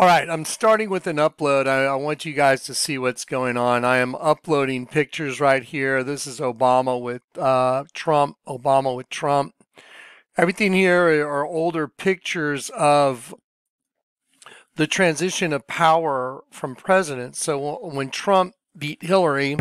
All right, I'm starting with an upload. I want you guys to see what's going on. I am uploading pictures right here. This is Obama with Trump. Obama with Trump. Everything here are older pictures of the transition of power from presidents. So when Trump beat Hillary,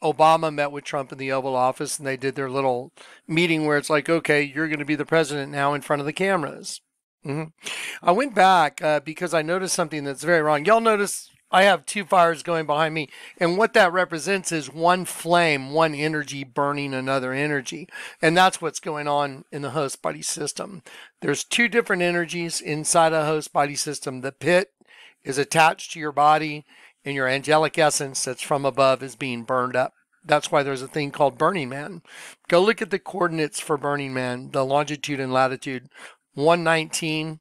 Obama met with Trump in the Oval Office, and they did their little meeting where it's like, okay, you're going to be the president now in front of the cameras. I went back because I noticed something that's very wrong. Y'all notice I have two fires going behind me, and what that represents is one flame, one energy burning another energy, and that's what's going on in the host body system. There's two different energies inside a host body system. The pit is attached to your body, and your angelic essence that's from above is being burned up. That's why there's a thing called Burning Man. Go look at the coordinates for Burning Man, the longitude and latitude. 119,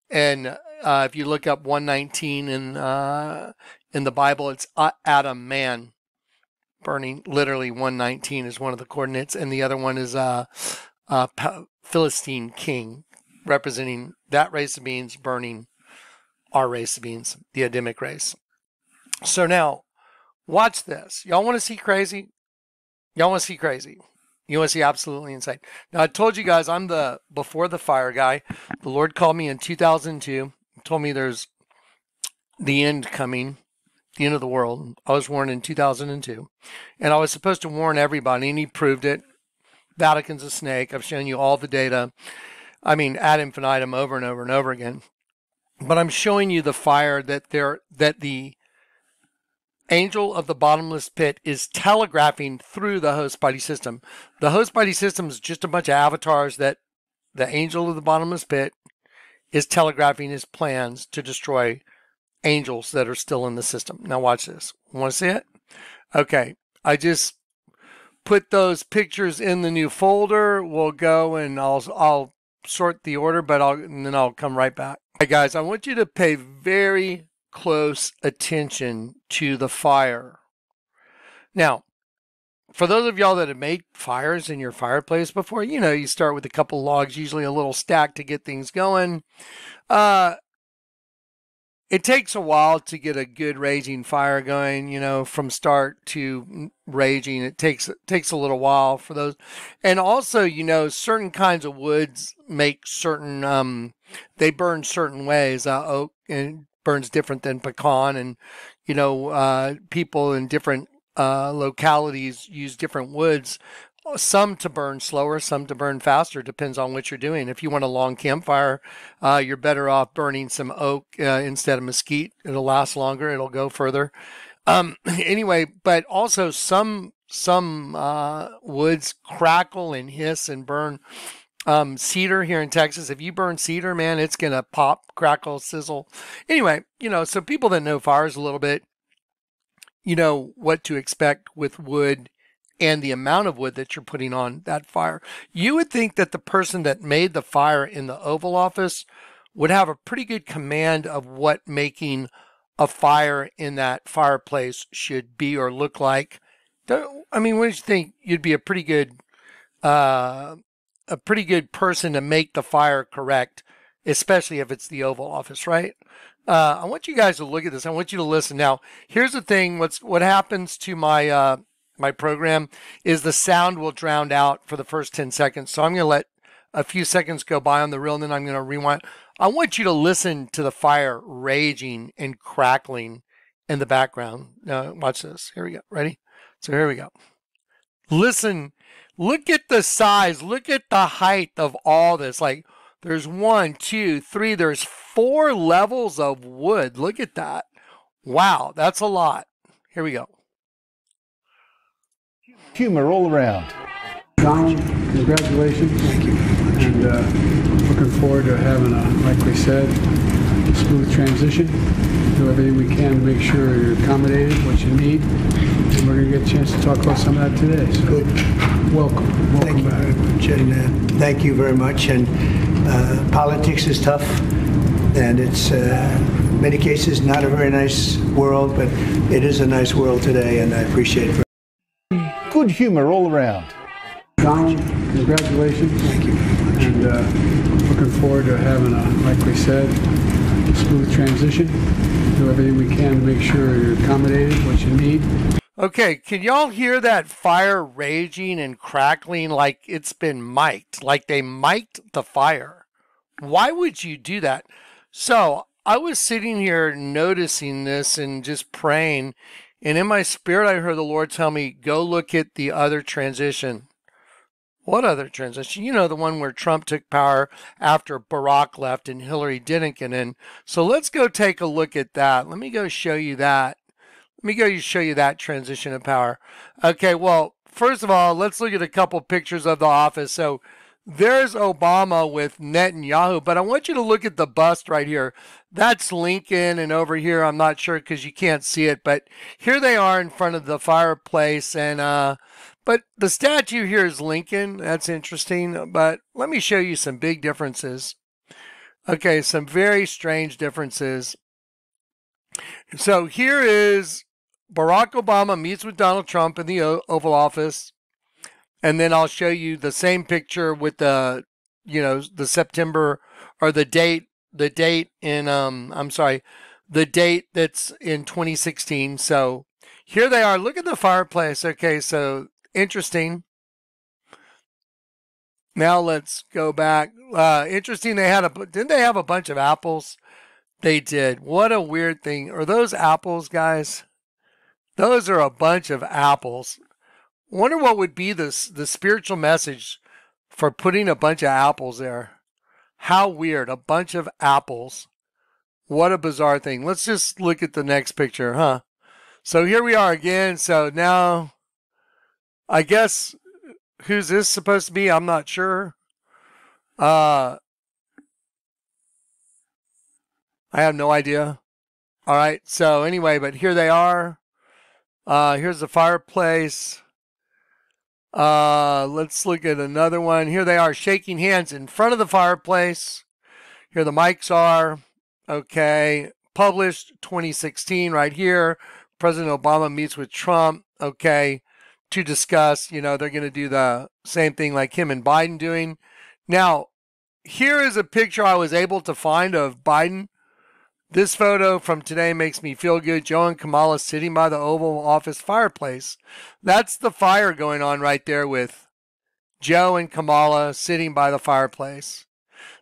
and if you look up 119 in the Bible, it's Adam, man, burning. Literally 119 is one of the coordinates, and the other one is Philistine king, representing that race of beings burning our race of beings, the Adamic race. So now, watch this. Y'all want to see crazy? Y'all want to see crazy? You want to see absolutely insane. Now, I told you guys I'm the before the fire guy. The Lord called me in 2002. Told me there's the end coming, the end of the world. I was warned in 2002. And I was supposed to warn everybody, and he proved it. Vatican's a snake. I've shown you all the data. I mean, ad infinitum, over and over and over again. But I'm showing you the fire that the angel of the bottomless pit is telegraphing through the host body system. The host body system is just a bunch of avatars that the angel of the bottomless pit is telegraphing his plans to destroy angels that are still in the system. Now watch this. Want to see it? Okay. I just put those pictures in the new folder. We'll go and I'll sort the order, and then I'll come right back. Hey guys, I want you to pay very close attention to the fire. Now, for those of y'all that have made fires in your fireplace before, you know, you start with a couple logs, usually a little stack to get things going. It takes a while to get a good raging fire going, you know, from start to raging. It takes a little while for those. And also, you know, certain kinds of woods make certain, they burn certain ways. Oak and burns different than pecan, and you know, people in different localities use different woods, some to burn slower, some to burn faster, depends on what you're doing. If you want a long campfire, you're better off burning some oak instead of mesquite. It'll last longer, it'll go further. Anyway, but also some woods crackle and hiss and burn. Cedar here in Texas, if you burn cedar, man, it's going to pop, crackle, sizzle. Anyway, you know, so people that know fires a little bit, you know what to expect with wood and the amount of wood that you're putting on that fire. You would think that the person that made the fire in the Oval Office would have a pretty good command of what making a fire in that fireplace should be or look like. I mean, what do you think? You'd be a pretty good person to make the fire correct, especially if it's the Oval Office, right? I want you guys to look at this. I want you to listen. Now, here's the thing. What happens to my my program is the sound will drown out for the first 10 seconds. So I'm going to let a few seconds go by on the reel, and then I'm going to rewind. I want you to listen to the fire raging and crackling in the background. Now, watch this. Here we go. Ready? So here we go. Listen. Look at the size. Look at the height of all this. Like, there's 1, 2, 3. There's 4 levels of wood. Look at that. Wow, that's a lot. Here we go. Humor all around. Donald, congratulations. Thank you. And looking forward to having like we said, a smooth transition. Do everything we can to make sure you're accommodated, what you need. And we're going to get a chance to talk about some of that today. So good. Welcome Thank you back. very much. And thank you very much. And politics is tough. And it's, in many cases, not a very nice world, but it is a nice world today, and I appreciate it. Good humor all around. Donald, congratulations. Thank you very much. And looking forward to having like we said, smooth transition. Do everything we can to make sure you're accommodated, what you need. Okay, can y'all hear that fire raging and crackling like it's been mic'd, like they mic'd the fire? Why would you do that? So I was sitting here noticing this and just praying, and in my spirit I heard the Lord tell me, go look at the other transition. What other transition? You know, the one where Trump took power after Barack left and Hillary didn't get in. So let's go take a look at that. Let me go show you that. Let me go show you that transition of power. Okay, well, first of all, let's look at a couple pictures of the office. So there's Obama with Netanyahu, but I want you to look at the bust right here. That's Lincoln, and over here, I'm not sure because you can't see it, but here they are in front of the fireplace, and but the statue here is Lincoln. That's interesting, but let me show you some big differences. Okay, some very strange differences. So here is Barack Obama meets with Donald Trump in the Oval Office. And then I'll show you the same picture with the, you know, the September or the date in, the date that's in 2016. So here they are. Look at the fireplace. Okay, so interesting. Now let's go back. Interesting. Didn't they have a bunch of apples? They did. What a weird thing. Are those apples, guys? Those are a bunch of apples. Wonder what would be the spiritual message for putting a bunch of apples there. How weird. A bunch of apples. What a bizarre thing. Let's just look at the next picture, huh? So here we are again. So now, I guess, who's this supposed to be? I'm not sure. I have no idea. All right. So anyway, but here they are. Here's the fireplace. Let's look at another one. Here they are shaking hands in front of the fireplace. Here the mics are. Okay. Published 2016 right here. President Obama meets with Trump. Okay. To discuss, you know, they're going to do the same thing like him and Biden doing. Now, here is a picture I was able to find of Biden. This photo from today makes me feel good. Joe and Kamala sitting by the Oval Office fireplace. That's the fire going on right there with Joe and Kamala sitting by the fireplace.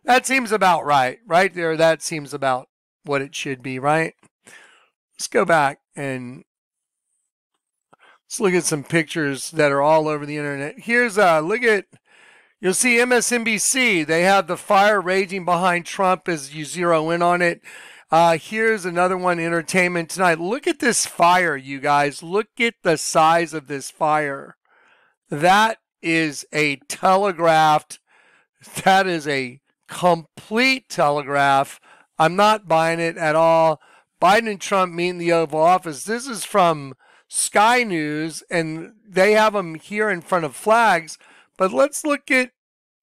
That seems about right. Right there, that seems about what it should be, right? Let's go back and let's look at some pictures that are all over the internet. Here's look at, you'll see MSNBC. They have the fire raging behind Trump as you zero in on it. Here's another one, Entertainment Tonight. Look at this fire, you guys. Look at the size of this fire. That is a telegraphed, that is a complete telegraph. I'm not buying it at all. Biden and Trump meet in the Oval Office. This is from Sky News, and they have them here in front of flags. But let's look at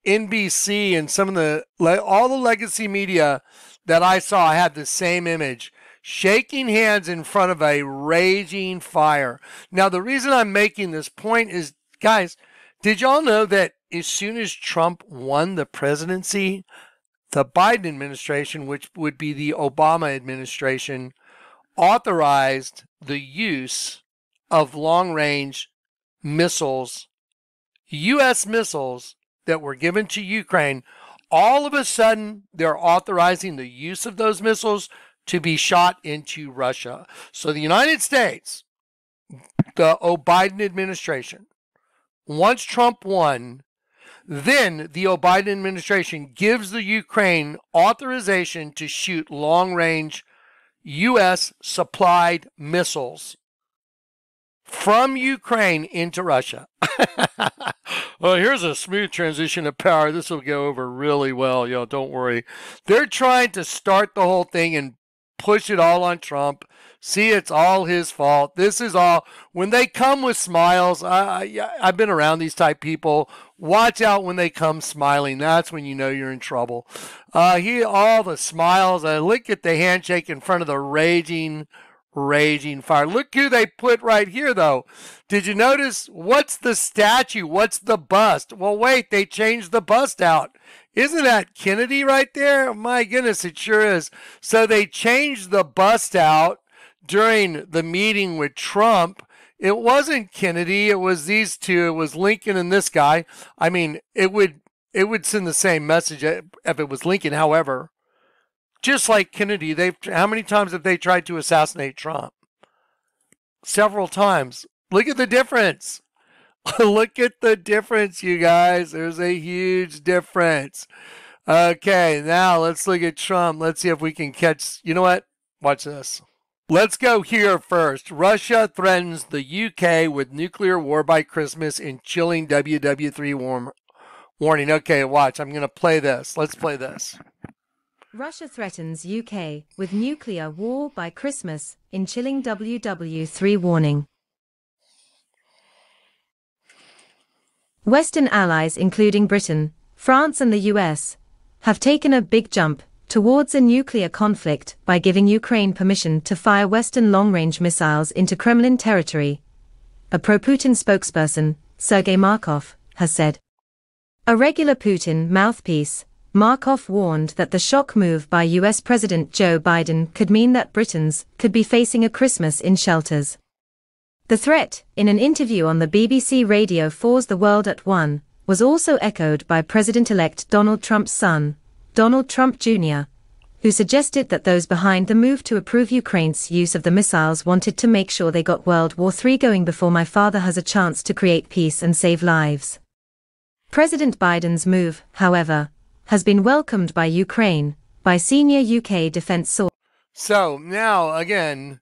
NBC and some of all the legacy media that I saw. I had the same image, shaking hands in front of a raging fire. Now, the reason I'm making this point is, guys, did y'all know that as soon as Trump won the presidency, the Biden administration, which would be the Obama administration, authorized the use of long-range missiles, U.S. missiles that were given to Ukraine. All of a sudden, they're authorizing the use of those missiles to be shot into Russia. So the United States, the Biden administration, once Trump won, then the Biden administration gives the Ukraine authorization to shoot long-range U.S. supplied missiles from Ukraine into Russia. Well, here's a smooth transition of power. This will go over really well, y'all. Don't worry. They're trying to start the whole thing and push it all on Trump. See, it's all his fault. This is all, when they come with smiles, I've been around these type people. Watch out when they come smiling. That's when you know you're in trouble. All the smiles. Look at the handshake in front of the raging fire. Look who they put right here, though. Did you notice? What's the statue? What's the bust? Well, wait, they changed the bust out. Isn't that Kennedy right there? My goodness, it sure is. So they changed the bust out during the meeting with Trump. It wasn't Kennedy. It was these two. It was Lincoln and this guy. I mean, it would send the same message if it was Lincoln. However, just like Kennedy, how many times have they tried to assassinate Trump? Several times. Look at the difference. Look at the difference, you guys. There's a huge difference. Okay, now let's look at Trump. Let's see if we can catch. You know what? Watch this. Let's go here first. Russia threatens the UK with nuclear war by Christmas in chilling WW3 warning. Okay, watch. I'm going to play this. Let's play this. Russia threatens UK with nuclear war by Christmas in chilling WW3 warning. Western allies, including Britain, France and the US, have taken a big jump towards a nuclear conflict by giving Ukraine permission to fire Western long-range missiles into Kremlin territory, a pro-Putin spokesperson, Sergei Markov, has said. A regular Putin mouthpiece, Markov warned that the shock move by US President Joe Biden could mean that Britons could be facing a Christmas in shelters. The threat, in an interview on the BBC Radio 4's The World at One, was also echoed by President-elect Donald Trump's son, Donald Trump Jr., who suggested that those behind the move to approve Ukraine's use of the missiles wanted to make sure they got World War III going before my father has a chance to create peace and save lives. President Biden's move, however, has been welcomed by Ukraine, by senior UK defense sources. So now, again,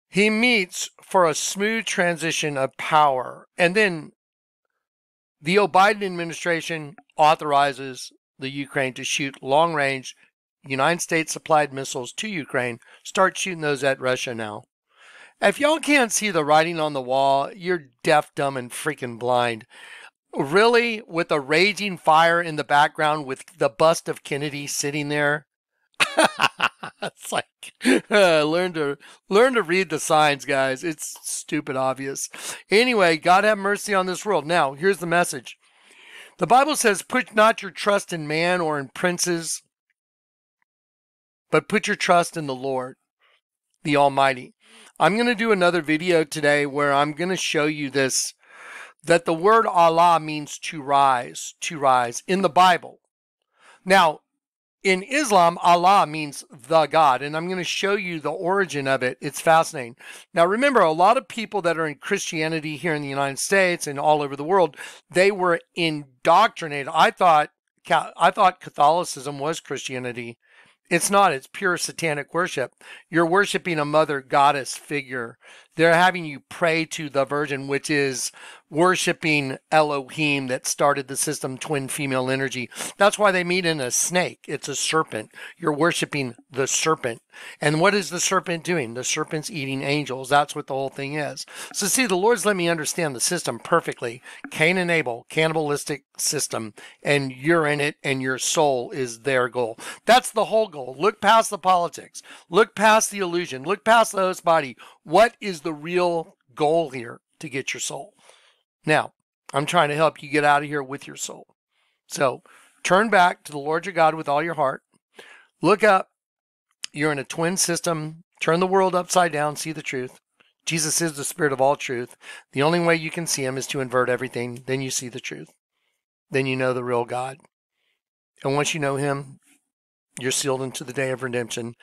he meets for a smooth transition of power. And then the Biden administration authorizes the Ukraine to shoot long-range United States-supplied missiles to Ukraine. Start shooting those at Russia now. If y'all can't see the writing on the wall, you're deaf, dumb, and freaking blind. Really? With a raging fire in the background with the bust of Kennedy sitting there? It's like, learn to read the signs, guys. It's stupid obvious. Anyway, God have mercy on this world. Now, here's the message. The Bible says, put not your trust in man or in princes, but put your trust in the Lord, the Almighty. I'm going to do another video today where I'm going to show you this, that the word Allah means to rise in the Bible. Now, in Islam, Allah means the God, and I'm going to show you the origin of it. It's fascinating. Now, remember, a lot of people that are in Christianity here in the United States and all over the world, they were indoctrinated. I thought Catholicism was Christianity. It's not. It's pure satanic worship. You're worshiping a mother goddess figure. They're having you pray to the Virgin, which is worshiping Elohim that started the system, twin female energy. That's why they meet in a snake. It's a serpent. You're worshiping the serpent. And what is the serpent doing? The serpent's eating angels. That's what the whole thing is. So see, the Lord's let me understand the system perfectly. Cain and Abel, cannibalistic system, and you're in it, and your soul is their goal. That's the whole goal. Look past the politics. Look past the illusion. Look past the host body. What is the real goal here? To get your soul. Now, I'm trying to help you get out of here with your soul. So, turn back to the Lord your God with all your heart. Look up. You're in a twin system. Turn the world upside down. See the truth. Jesus is the spirit of all truth. The only way you can see him is to invert everything. Then you see the truth. Then you know the real God. And once you know him, you're sealed into the day of redemption.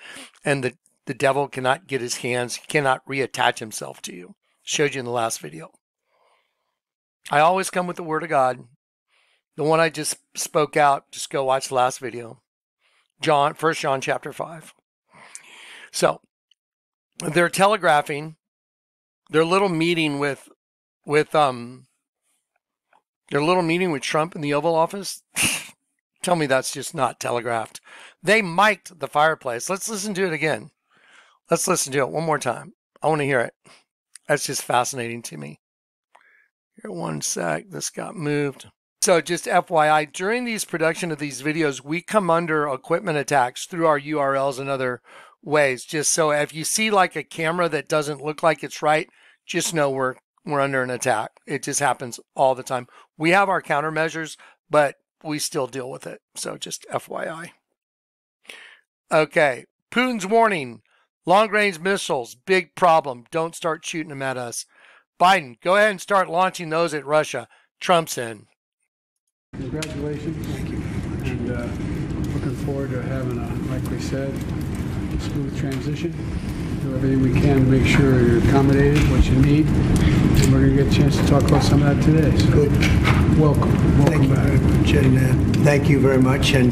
And the devil cannot get his hands. He cannot reattach himself to you. Showed you in the last video. I always come with the word of God. The one I just spoke out, just go watch the last video. 1 John chapter 5. So, they're telegraphing their little meeting with Trump in the Oval Office. Tell me that's just not telegraphed. They mic'd the fireplace. Let's listen to it again. Let's listen to it one more time. I want to hear it. That's just fascinating to me. Here, one sec. This got moved. So just FYI, during these production of these videos, we come under equipment attacks through our URLs and other ways. Just so if you see like a camera that doesn't look like it's right, just know we're under an attack. It just happens all the time. We have our countermeasures, but we still deal with it. So just FYI. Okay. Putin's warning. Long-range missiles, big problem. Don't start shooting them at us. Biden, go ahead and start launching those at Russia. Trump's in. Congratulations. Thank you. And looking forward to having like we said, smooth transition. Do everything we can to make sure you're accommodated, what you need. And we're going to get a chance to talk about some of that today. So Good. Welcome Thank you back. very much. And thank you very much. And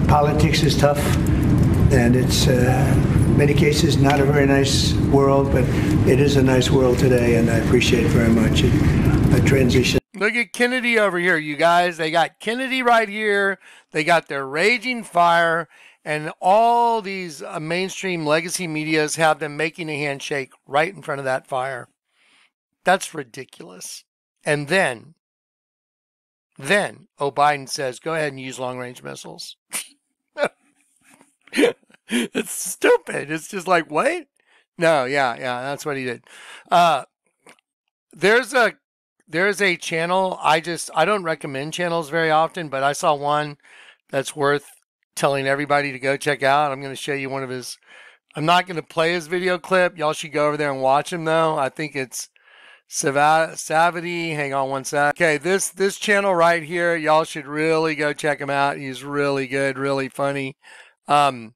politics is tough, and it's many cases not a very nice world, but it is a nice world today, and I appreciate very much a transition. Look at Kennedy over here, you guys. They got Kennedy right here. They got their raging fire, and all these mainstream legacy medias have them making a handshake right in front of that fire. That's ridiculous. And then, Biden says, go ahead and use long-range missiles. It's stupid. It's just like, wait. No, yeah, that's what he did. There's a channel. I don't recommend channels very often, but I saw one that's worth telling everybody to go check out. I'm going to show you one of his. I'm not going to play his video clip. Y'all should go over there and watch him though. I think it's Savity. Hang on one sec. Okay, this channel right here, y'all should really go check him out. He's really good, really funny. He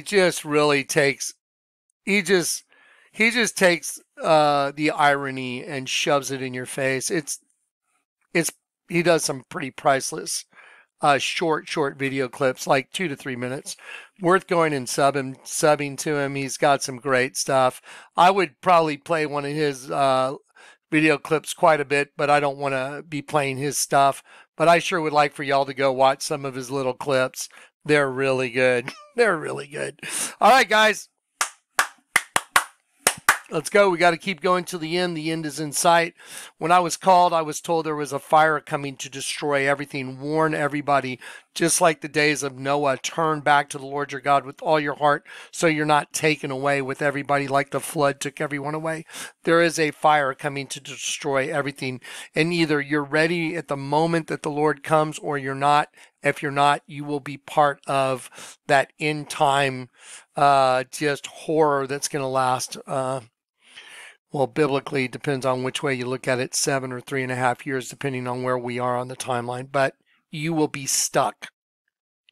just really takes. He just takes the irony and shoves it in your face. He does some pretty priceless short video clips, like 2 to 3 minutes, worth going and subbing to him. He's got some great stuff. I would probably play one of his video clips quite a bit, but I don't want to be playing his stuff. But I sure would like for y'all to go watch some of his little clips. They're really good. They're really good. All right, guys. Let's go. We got to keep going to the end. The end is in sight. When I was called, I was told there was a fire coming to destroy everything. Warn everybody, just like the days of Noah. Turn back to the Lord your God with all your heart so you're not taken away with everybody like the flood took everyone away. There is a fire coming to destroy everything. And either you're ready at the moment that the Lord comes or you're not. If you're not, you will be part of that end time just horror that's going to last well, biblically, depends on which way you look at it, 7 or 3.5 years, depending on where we are on the timeline. But you will be stuck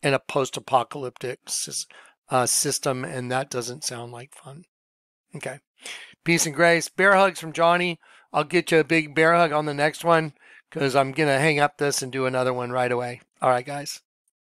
in a post-apocalyptic system, and that doesn't sound like fun. Okay. Peace and grace. Bear hugs from Johnny. I'll get you a big bear hug on the next one because I'm going to hang up this and do another one right away. All right, guys.